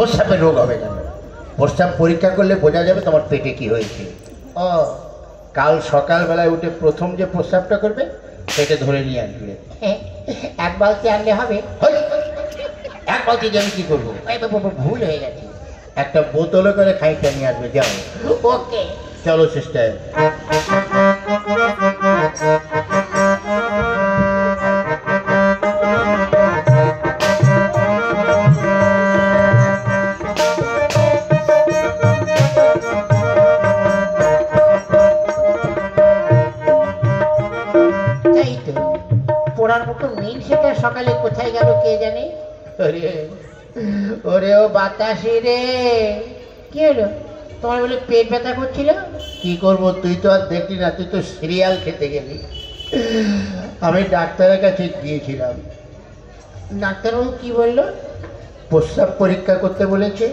প্রস্রাবের রোগ হবে না। প্রস্রাব পরীক্ষা করলে বোঝা যাবে তোমার পেটে কি হয়েছে। ও কাল সকালবেলায় উঠে প্রথম যে প্রস্রাবটা করবে সেটা ধরে নিয়ে আসবে। এক বালতি আনলে হবে? এক বালতি দিয়ে আমি কি করবো? ভুল হয়ে গেছে। একটা বোতলে করে খাইটা নিয়ে আসবে। যাও। ওকে চলো সিস্টার। পড়ার মতো মেইন সেটা সকালে কোথায় গেল কে জানে। ওরে ও বাতাসি রে, কি হলো? তোমার বলে পেট ব্যথা করছিল? কি করবো, তুই তো আর দেখলি না, তুই তো সিরিয়াল খেতে গেলি। আমি ডাক্তারের কাছে গিয়েছিলাম। ডাক্তারবাবু কি বললো? প্রস্রাব পরীক্ষা করতে বলেছে,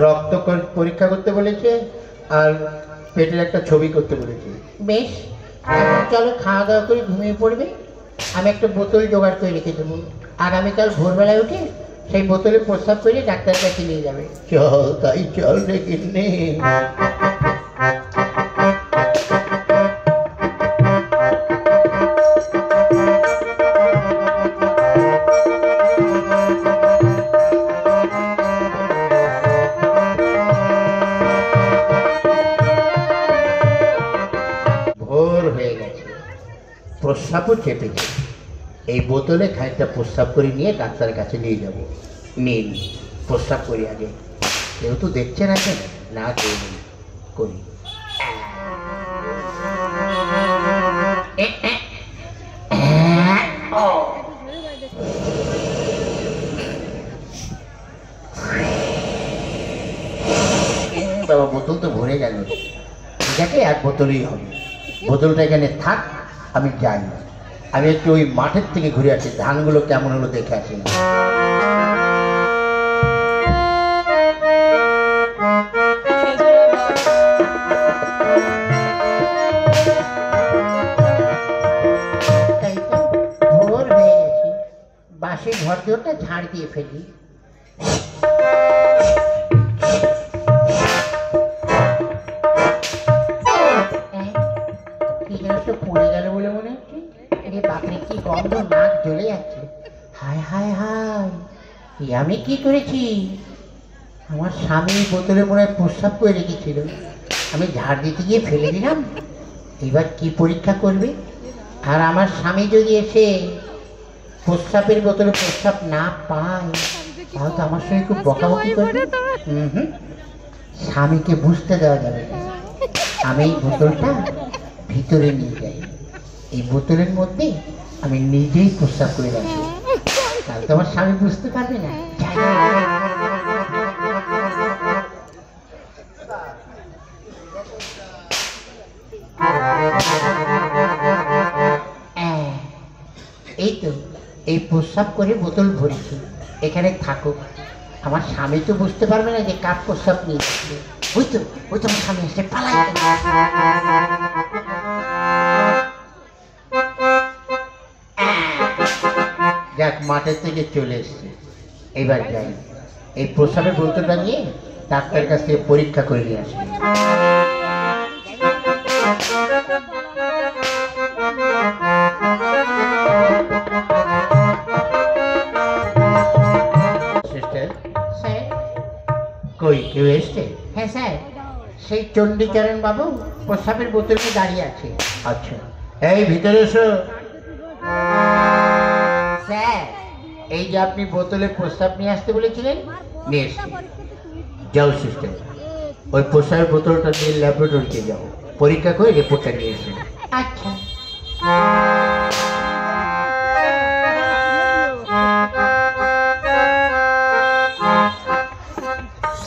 রক্ত পরীক্ষা করতে বলেছে, আর পেটের একটা ছবি করতে বলেছে। বেশ, চলো খাওয়া দাওয়া করে ঘুমিয়ে পড়বে। আমি একটা বোতল জোগাড় করে রেখে দেবো। আগামীকাল ভোরবেলায় উঠে সেই বোতলে প্রস্রাব করে ডাক্তার কাছে নিয়ে যাবে। চল তাই চল রে কিন্নি। ভোর হয়ে গেছে, প্রস্রাবও চেপে গেছে। এই বোতলে খানিকটা প্রস্রাব করে নিয়ে ডাক্তারের কাছে নিয়ে যাব। নিন প্রস্রাব করি আগে। কেউ তো দেখছে না কেন? না কেউ নেই, করি। বাবা বোতল তো ভরে গেল। দেখে এক বোতলই হবে। বোতলটা এখানে থাক, আমি যাই। আমি একটু ওই মাঠের থেকে ঘুরে আসি, ধানগুলো কেমন হলো দেখে আসি। ভোর হয়ে গেছি, বাসি ঘর দুটা ঝাড় দিয়ে ফেলি। পড়ে গেল বলে মনে হচ্ছে। বাপরে কি গন্ধ, নাক জ্বলে যাচ্ছে। হায় হায় হায়, আমি কি করেছি? আমার স্বামী বোতলে মনে হয় প্রস্রাব করে রেখেছিল, আমি ঝাড় দিতে গিয়ে ফেলে দিলাম। এবার কি পরীক্ষা করবে? আর আমার স্বামী যদি এসে প্রস্রাবের বোতলে প্রস্রাব না পায় তাহলে তো আমার সঙ্গে খুব বকাবকি করবে। স্বামীকে বুঝতে দেওয়া যাবে না। আমি এই বোতলটা ভিতরে নিয়ে যাই, এই বোতলের মধ্যে আমি নিজেই প্রস্রাব করে রাখি, তাহলে তো আমার স্বামী বুঝতে পারবে না। এই তো এই প্রস্রাব করে বোতল ভরেছি, এখানে থাকুক। আমার স্বামী তো বুঝতে পারবে না যে কাপ প্রস্রাব নিয়ে যাচ্ছে। ওই তো আমার স্বামী এসে পালাই। যাক, মাঠের থেকে চলে এসছে। এবার যাই, এই প্রস্রাবের বোতলটা নিয়ে ডাক্তারের কাছ থেকে পরীক্ষা করে নিয়ে আসি। কই কেউ এসছে? হ্যাঁ স্যার, সেই চণ্ডীচরণ বাবু প্রস্রাবের বোতলে দাঁড়িয়ে আছে। আচ্ছা, এই ভিতরে এসো। স্যার, এই যে আপনি বোতলে প্রস্রাব নিয়ে আসতে বলেছিলেন, নিয়ে এসছি। যাও সিস্টার, ওই প্রস্রাবের বোতলটা নিয়ে ল্যাবরেটরিতে যাও, পরীক্ষা করে রিপোর্টটা নিয়ে এসো। আচ্ছা।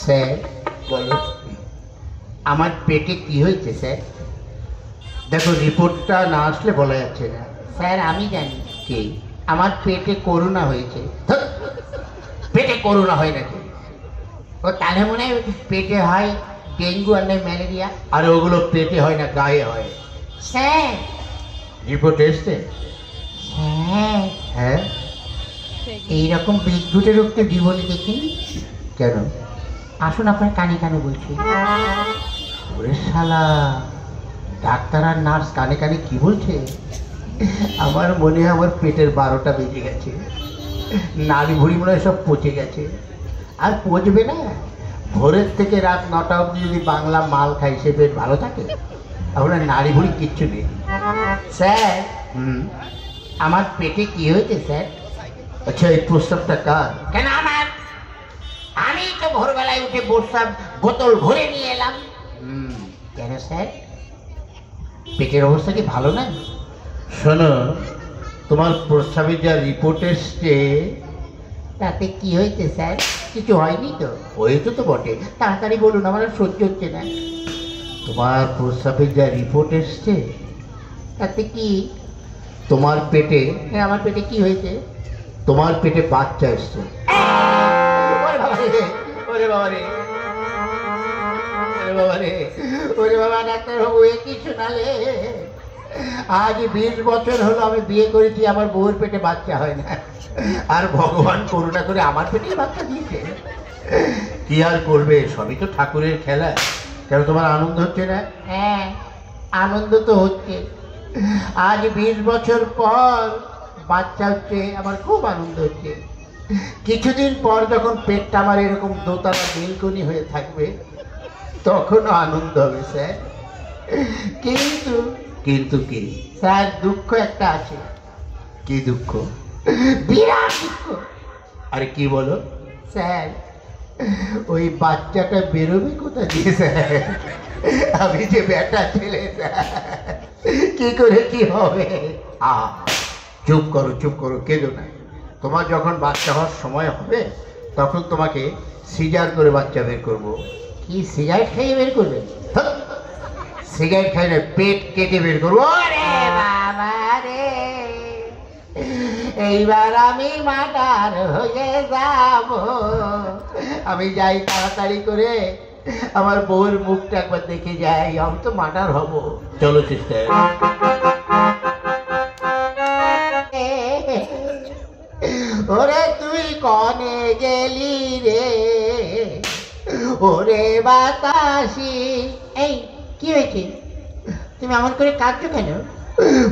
স্যার বলো, আমার পেটে কি হয়েছে স্যার? দেখো, রিপোর্টটা না আসলে বলা যাচ্ছে না। স্যার আমি জানি। কি? আমার পেটে করোনা হয়েছে। পেটে করোনা হয় নাকি? ও তাহলে মনে হয় পেটে হয় ডেঙ্গু আর নয় ম্যালেরিয়া। আর ওগুলো পেটে হয় না, গায়ে হয়। স্যার রিপোর্ট এসছে? হ্যাঁ। হ্যাঁ, এইরকম বিদ্যুতের রোগ তো জীবনে দেখিনি। কেন? আসুন আপনার কানে কানে বলছি। ওরে শালা, ডাক্তার আর নার্স কানে কানে কি বলছে? আমার মনে হয় আমার পেটের 12টা বেজে গেছে, নাড়ি ভুড়ি মনে হয় সব পচে গেছে। আর পচবে না, ভোরের থেকে রাত 9টা অবধি যদি বাংলা মাল খাই সে পেট ভালো থাকে? আপনার নাড়ি ভুড়ি কিচ্ছু নেই। স্যার, আমার পেটে কি হয়েছে স্যার? আচ্ছা, এই প্রস্তাবটা কার? কেন আমার? আমি তো ভোরবেলায় উঠে প্রস্রাব বোতল ভরে নিয়ে এলাম। কেন স্যার, পেটের অবস্থা কি ভালো না? শোনো, তোমার প্রস্রাবের যা রিপোর্ট এসছে তাতে কি হয়েছে স্যার? কিছু হয়নি তো? হয়েছে তো বটে, তাড়াতাড়ি বলুন, আমার আর সহ্য হচ্ছে না। তোমার প্রস্রাবের যা রিপোর্ট এসছে তাতে কি? তোমার পেটে, হ্যাঁ, আমার পেটে কি হয়েছে? তোমার পেটে বাচ্চা এসছে। ওরে বাবা রে, ওরে বাবা রে, ওরে বাবা রে, ওরে বাবা, ডাক্তারবাবু এ কি শোনালে? আজ 20 বছর হলো আমি বিয়ে করেছি, আমার বউয়ের পেটে বাচ্চা হয় না, আর ভগবান করুণা করে আমার পেটেই বাচ্চা দিয়েছে। কি আর করবে, সবই তো ঠাকুরের খেলা। কেন, তোমার আনন্দ হচ্ছে না? হ্যাঁ, আনন্দ তো হচ্ছে। আজ 20 বছর পর বাচ্চা হচ্ছে, আমার খুব আনন্দ হচ্ছে। কিছুদিন পর যখন পেটটা আমার এরকম দোতলা বেলকনি হয়ে থাকবে তখনও আনন্দ হবে স্যার। কিন্তু কিন্তু কি স্যার, দুঃখ একটা আছে। কি দুঃখ? বিরাট দুঃখ। আরে কি বলো? স্যার, ওই বাচ্চাটা বেরোবে কোথা দিয়ে স্যার? আমি যে বেটা ছেলে স্যার, কি করে কি হবে? চুপ করো, চুপ করো, কেঁদো না। তোমার যখন বাচ্চা হওয়ার সময় হবে তখন তোমাকে সিজার করে বাচ্চা বের করবো। কি সিগারেট খেয়ে বের করবে? সিগারেট খাই না, পেট কেটে বের করবো। ওরে বাবা রে, এইবার আমি মাটার হয়ে যাব। আমি যাই তাড়াতাড়ি করে, আমার বউয়ের মুখটা একবার দেখে যাই, আমি তো মাটার হব। চলো সিস্টার। ওরে তুই কনে গেলি রে, ওরে বাতাসি। এই কি হয়েছে? তুমি এমন করে কাঁদছো কেন?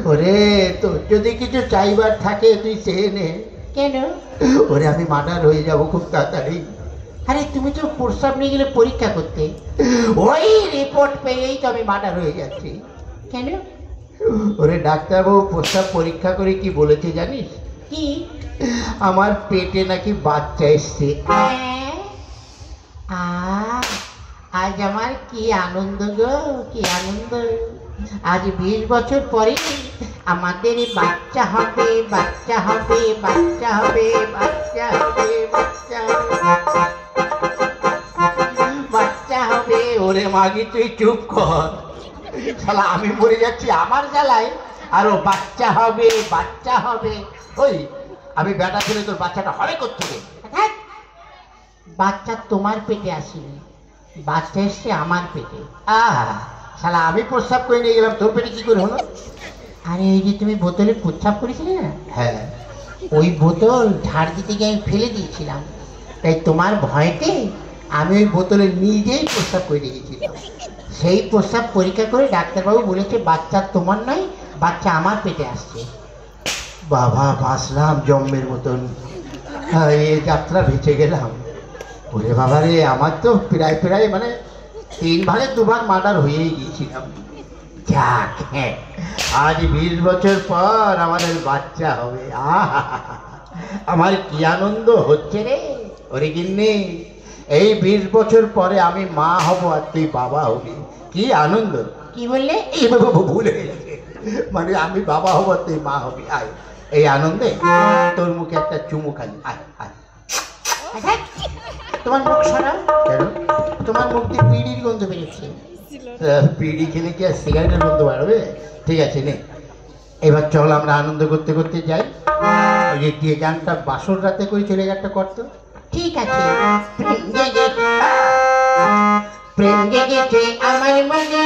ওরে, তোর যদি কিছু চাইবার থাকে তুই চেয়ে নে। কেন? ওরে, আমি মার্ডার হয়ে যাব খুব তাড়াতাড়ি। আরে তুমি তো প্রস্রাব নিয়ে গেলে পরীক্ষা করতে, ওই রিপোর্ট পেয়েই তো আমি মার্ডার হয়ে যাচ্ছি। কেন? ওরে ডাক্তারবাবু প্রস্রাব পরীক্ষা করে কি বলেছে জানিস? কি? আমার পেটে নাকি বাচ্চা এসছে। আজ আমার কি আনন্দ গো, কি আনন্দ। আজ 20 বছর পরে আমাদের বাচ্চা হবে, বাচ্চা হবে, বাচ্চা হবে, বাচ্চা হবে, বাচ্চা হবে, বাচ্চা হবে। ওরে মাগি, তুই চুপ কর শালা, আমি মরে যাচ্ছি আমার জ্বালায়, আরো বাচ্চা হবে, বাচ্চা হবে। ওই আমি বেটা ছেলে, তোর বাচ্চাটা হবে কোত্থেকে? বাচ্চা তোমার পেটে আসেনি, বাচ্চা এসছে আমার পেটে। শালা, আমি প্রস্রাব করে নিয়ে গেলাম, তোর পেটে কি করে হলো? আরে এই যে তুমি বোতলে প্রস্রাব করেছিলে না, হ্যাঁ, ওই বোতল ঝাড় দিতে গিয়ে আমি ফেলে দিয়েছিলাম, তাই তোমার ভয়তে আমি ওই বোতলে নিজেই প্রস্রাব করে রেখেছিলাম। সেই প্রস্রাব পরীক্ষা করে ডাক্তারবাবু বলেছে বাচ্চা তোমার নয়, বাচ্চা আমার পেটে আসছে। বাবা, বাঁচলাম জম্মের মতন, এই যাত্রা বেঁচে গেলাম। ওরে বাবা রে, আমার তো প্রায় প্রায় মানে 3 ভাগে 2 ভাগ মার্ডার হয়েই গিয়েছিলাম। যাক, হ্যাঁ, আজ 20 বছর পর আমাদের বাচ্চা হবে। আমার কি আনন্দ হচ্ছে রে। ওরে গিন্নি, এই 20 বছর পরে আমি মা হব আর তুই বাবা হবি, কি আনন্দ। কি বললে? এই ভুল হয়ে গেছে, মানে আমি বাবা হব আর তুই মা হবি। আয়, এই আনন্দে তোর মুখে একটা চুমু খালি। আয় আয়। তোমার মুখ সরাও। কেন? তোমার মুখ দিয়ে বিড়ির গন্ধ বেরোচ্ছে। বিড়ি খেলে কি আর সিগারেটের গন্ধ বাড়বে? ঠিক আছে, নে, এবার চল আমরা আনন্দ করতে করতে যাই। ওই যে দিয়ে গানটা বাসর রাতে করে চলে গানটা করতো। ঠিক আছে। প্রেম জেগেছে আমার মনে,